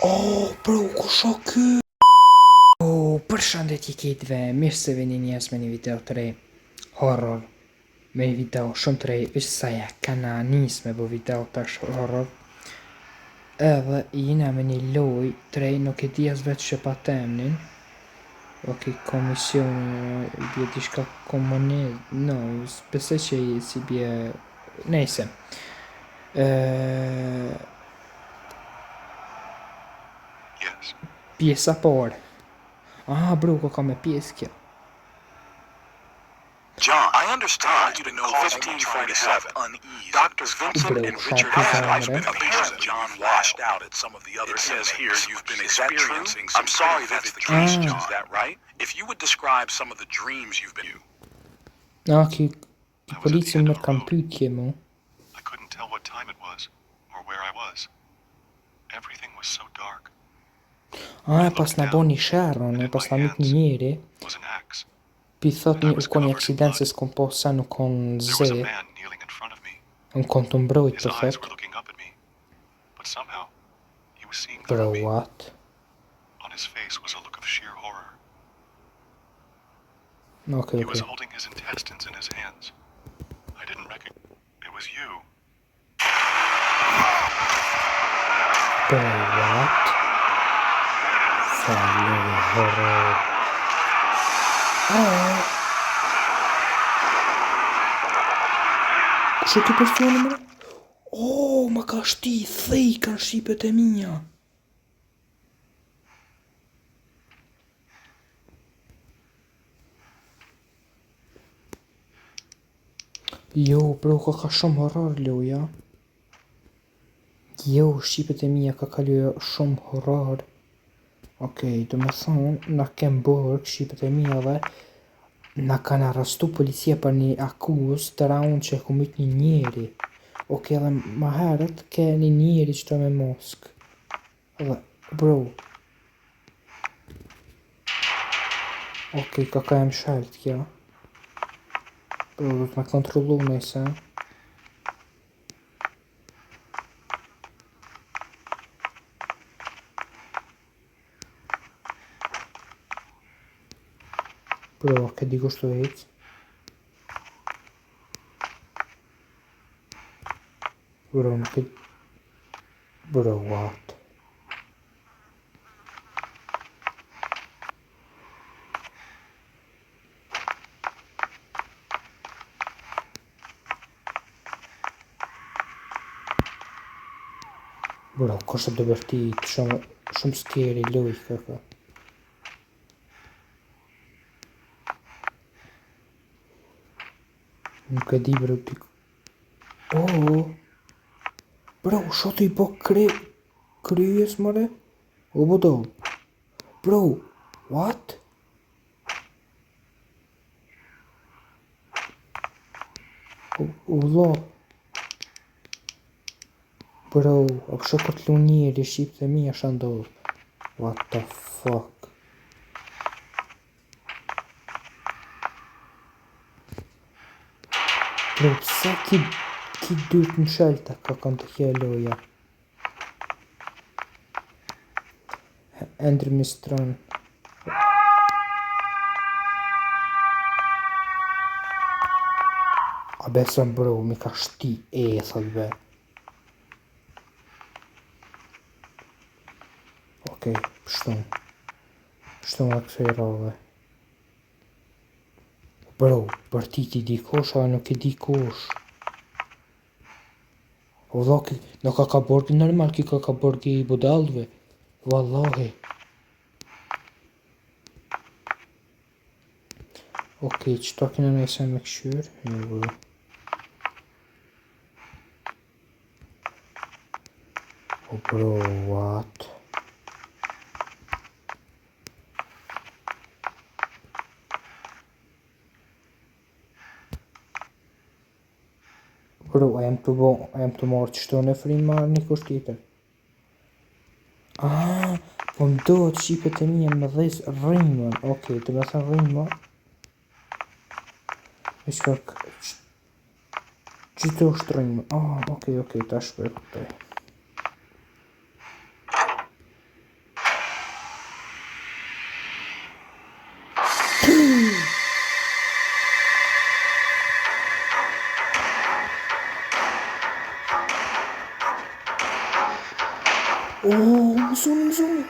Oh, bro, ku shoh ky? Oh, përshëndetje gjithëve, mirë se vini njës me një video të re horror. Me një video shumë të re, vishë sa ja kana nis me bu video tash horror. Edhe jina me një loj të re, nuk e di as vetë që pa temnin. Ok, komisioni, i bje dishka komunist, no, besoj që i si bje, nejse. Yes. Pjesa por. Ah, bro, ka me pjesë kjo. John, I understand you to know 1547. Drs. Vincent and Richard have been apparent John washed out at some of the other. It says here you've been experiencing. I'm sorry, that's the case, John. Is that right? If you would describe some of the dreams you've been. Ok, policia më kam pyetje mu. I couldn't tell what time it was or where I was. Everything was so dark. Ah, pas na boni sherrën, pas na mit një njeri. Was an axe. Pi thot një u kon një aksident se s'kom po sa nuk kon There was a ze. man kneeling in front of me. Unë kon të mbrojt His të eyes thot. were looking up at me, but somehow he was seeing Bro, through me. what? On his face was a look of sheer horror. Ok, He was ok. holding his intestines in his hands. I didn't recognize. It was you. Bro, what? Fallo horror. Kushe ky personi më? Oh, ma ka shti, thej, kanë shqipet e mija. Jo, bro, ka shumë horror loja. Jo, shqipet e mija ka kaluja shumë horror. Okej, do me thonë, na kem bërë shqipet e mija dhe na kanë arrestu policia për një akuzë të raun që e kumit një njeri. Okej, edhe ma herët ke një njeri që të me mosk. Edhe, bro. Okej, ka e mshalt kja. Bro, do të me kontrolu nëjse. Bro, ke di kushtu hiq? Bro, nuk e... Bro, what? Bro, kështë të dëbërtit, shumë scary loj këka. Nuk e di, bro, ti... Oh! Bro, shotu i po kryes, more? O budo? Bro, what? O lo? Bro, a kështë për të lu njeri shqip të mi është ndodhë. What the fuck? Bro, pësa ki dyrt në shelta ka kanë të kje loja? Endri mistron. A besën, bro, mi ka shti thot be. Okej, pështum. Pështum a kësë i rove. Bro, për ti dikosh, a nuk i dikosh. O dhoki, nuk ka borgi normal, ki ka borgi i budalve. Wallahi. Okej, qëta kina nëjse me këshyr? Jo, bro. O bro, what? Bro, a jem të marrë qështu në frim marrë një kusht tjetër. Ah, po më do të shqipet e mija me dhez rrimën. Okej, të me thënë rrimën. Ishka qëto është rrimën. Ah, okej, ta shpër këtoj. Më zoni.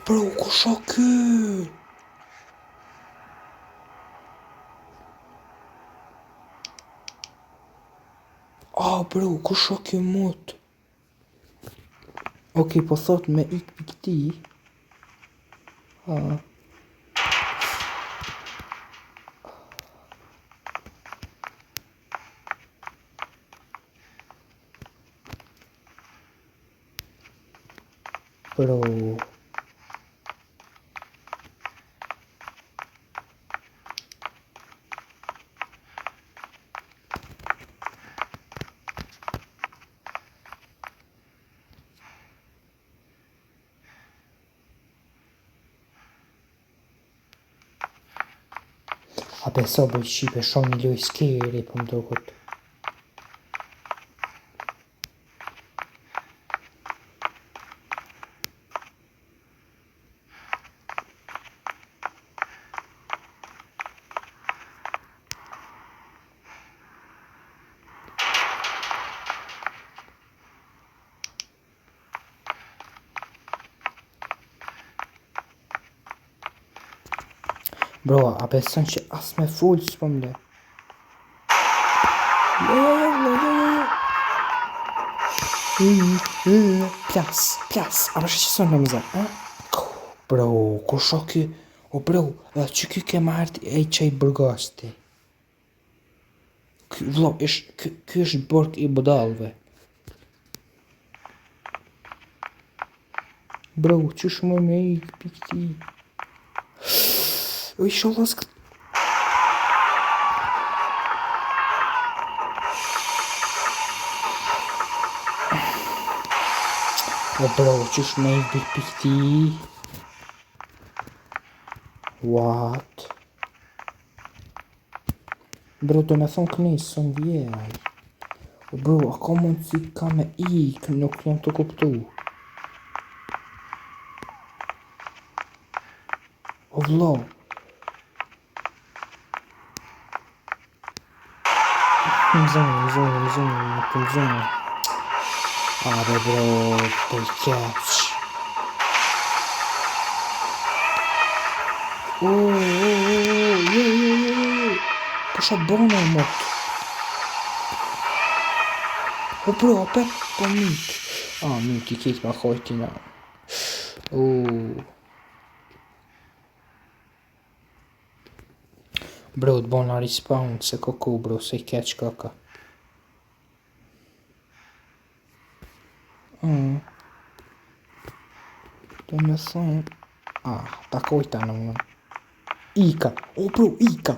Bro, kush o ky? Bro, kush o ky mut? Okej, po thot me ik për këti. Bro. A beso bëj shqipe shumë një loj skeri për më duket. Bro, a beson që as me full s'po m'le. Plas, a përshë që sonë në mëzër, Bro, ku sho ky? Bro, që ky ke marrë e qaj burgasti. Vlo, ky është burg i budalve. Bro, që shumë me i këti. Oj, sholas këtë. Bro, që shumë me i këti. What? Bro, do me thonë kënisë, së në vjej. Bro, a ka mund si ka me ikë, nuk jam të kuptu. Vlo. Më zonë. Are, bro, po i keq. Po shë bono mot. Bro, apet po mit. Mit i keq ma hojti na. Bro, të bona respawn se koku, bro, se i keq kaka. Do me thonë... takojta në më. Ika, bro, ika.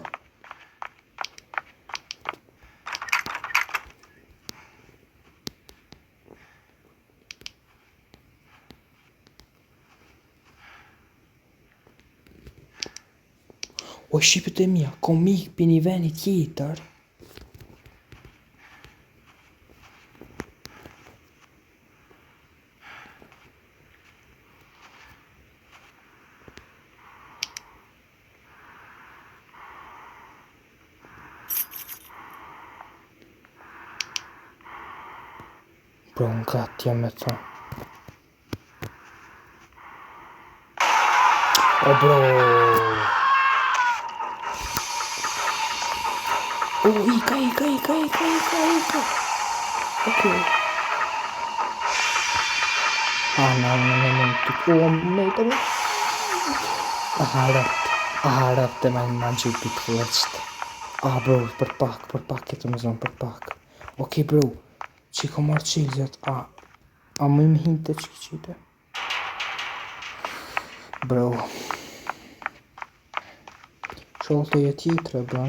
Shqipët e mija, kom ikë për një veni tjetër. Bro, në gatë jam me thonë. Bro. Ika. Okej. No. Harap të me në gjupit fleqt. Bro, për pak, këtë më zonë, për pak. Okej, bro, që ko marrë qilëzët, më im hinte që qite. Bro. Shollë të jetë jetëre, bro.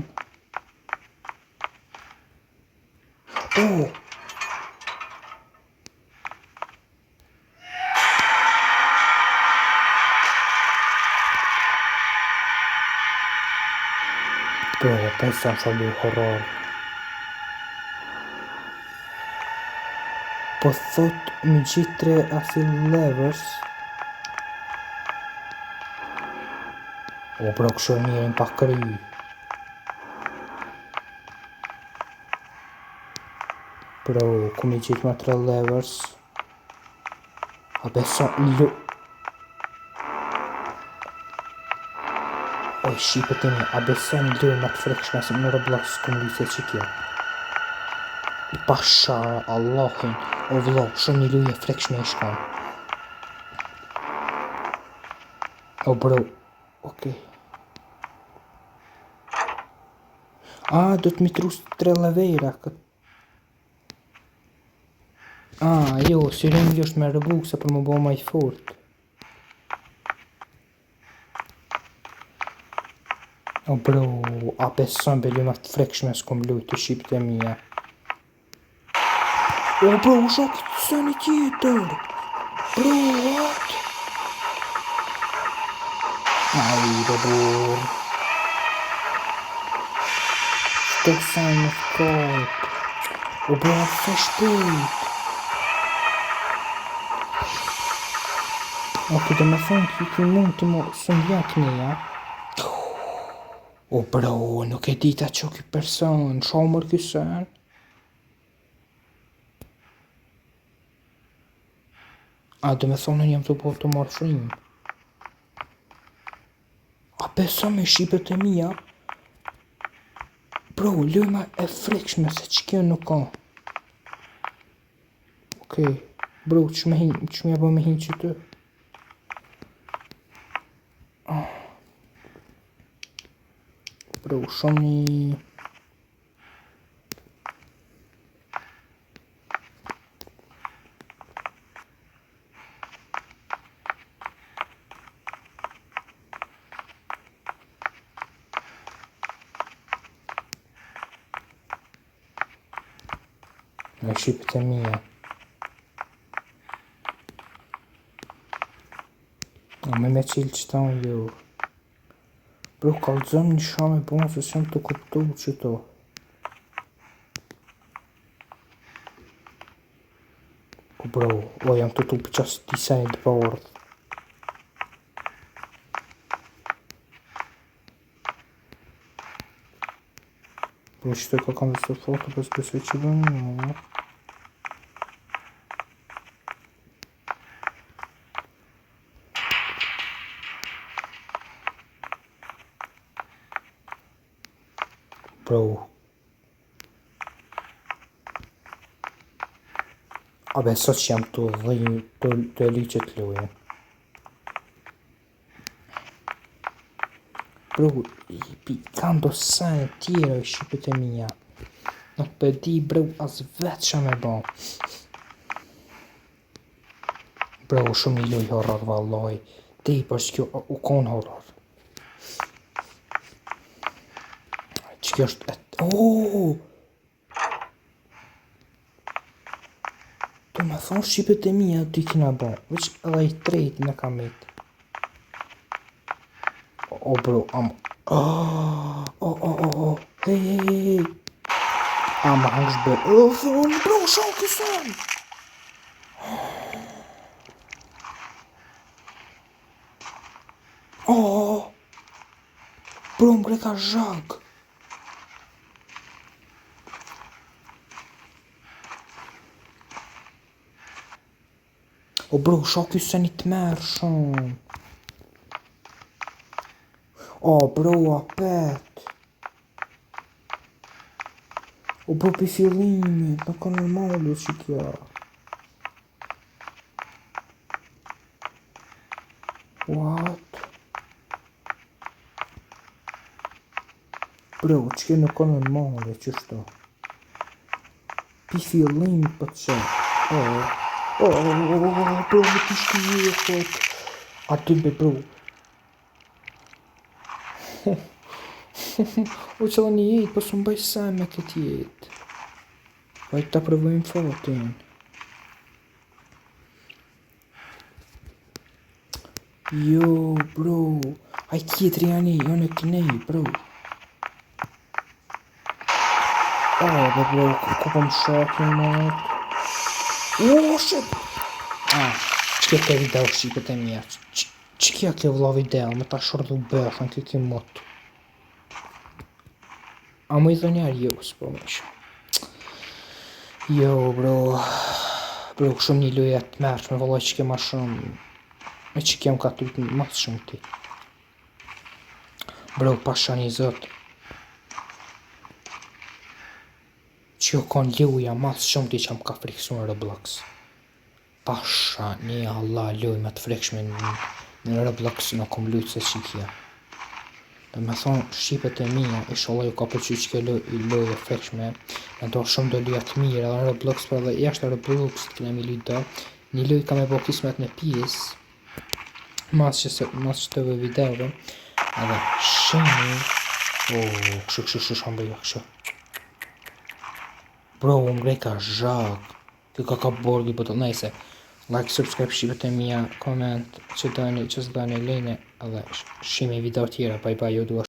Bro, pensam sa lu horror. Po thot më gjitre asil levers. Bro, kësho njërin pa kry. Bro, ku mi gjitë ma 3 levers. A beso lu... Oj, shqipët e mi, a beso në lujë ma të frekshme se në Roblox ku më lujtë që kjo. Pasha Allahin, o vlo, shumë një lujë e frekshme i shkon. O bro, okej. Do të mi trus 3 levera këtë. Jo, si ringi është me Roblox për më bo ma i fort. O bro, a beson be lujë ma të frekshme s'kom lujtë të shqipët e mija. O bro, shok të sëni tjetër. Bro, what? Do bro. Shto sajnë në fkajt. O bro, sa shpejt. Do me thonë ki mund të më sëndja kënija. O bro, nuk e dita që ky person, shomër kësën. Do me thonë jam të po të marrë frimë. A beso me shqipët e mija. Bro, lujma e frekshme se që kjo nuk ka. Okej, bro, që me bo me hinë që të? Bro, shumë një... Me shqipët e mija. Me qilë që ta unë jo. Bro, kalëzëm një shame bon se sem të kuptu që to. Bro, jam të tupi qas disa e dëbardh. Bro, që të ka kam dhe së foto, pas besoj që bënë një. Bro. Sot që jam të dhejnë të liqet lujën. Bro, kam do sajnë tjera i shqipët e mija. Nuk përdi, bro, as vetë që me bo. Bro, shumë një lujë horror, valloj. Ti, për që kjo u konë horror. Që kjo është... Do me thonë shqipët e mija ty kina bo. Veç edhe i trejt në kamit. Bro, Hey. Ma hangsh bë. Bro, shoh kësën. Bro, më greka zhak. Bro, shoh kësën i të merë shumë. Bro, apet. Bro, për fillimit, nuk ka normale që kja. What? Bro, që kja nuk ka normale që shto. Për fillimit për që. Bro, më të shkjet. A ty be, bro. Që dhe një jetë, për së më bëjë saj me këtë jetë. Vajtë ta provojmë fotin. Jo, bro. Aj tjetëri janë jo në kënej, bro. Dhe bro, ku po më shokin, matë. Shit! Që kja ke video shqipët e mija? Që kja ke vlo video? Me ta shordu bërthën këtë motë. Më i dhe njerë jo, s'po më shumë. Jo, bro. Bro, shumë një loja të mërshme, vëllaj që ke ma shumë. E që kem ka të të mas shumë ti. Bro, pasha një zot. Që jo kon loja mas shumë ti që më ka friksu në Roblox. Pasha një Allah loj me të frikshme në Roblox në kom lujtë se që kja. Dhe me thonë, shqipet e mija, isha Allah ju ka përqy që ke loj e frikshme. Në do shumë do luja të mirë, edhe në Roblox, për edhe jashtë Roblox të kena mi lujta. Një luj ka me bo kismet në pjesë. Mas që të vë videove. Edhe shemi. Kështu shambëja, kështu. Bro, më grej ka zhak. Kjo ka borgi për të nejse. Like, subscribe, shqipet e mija, comment, që së dani lejne. Edhe shemi video tjera, bye bye, ju dua.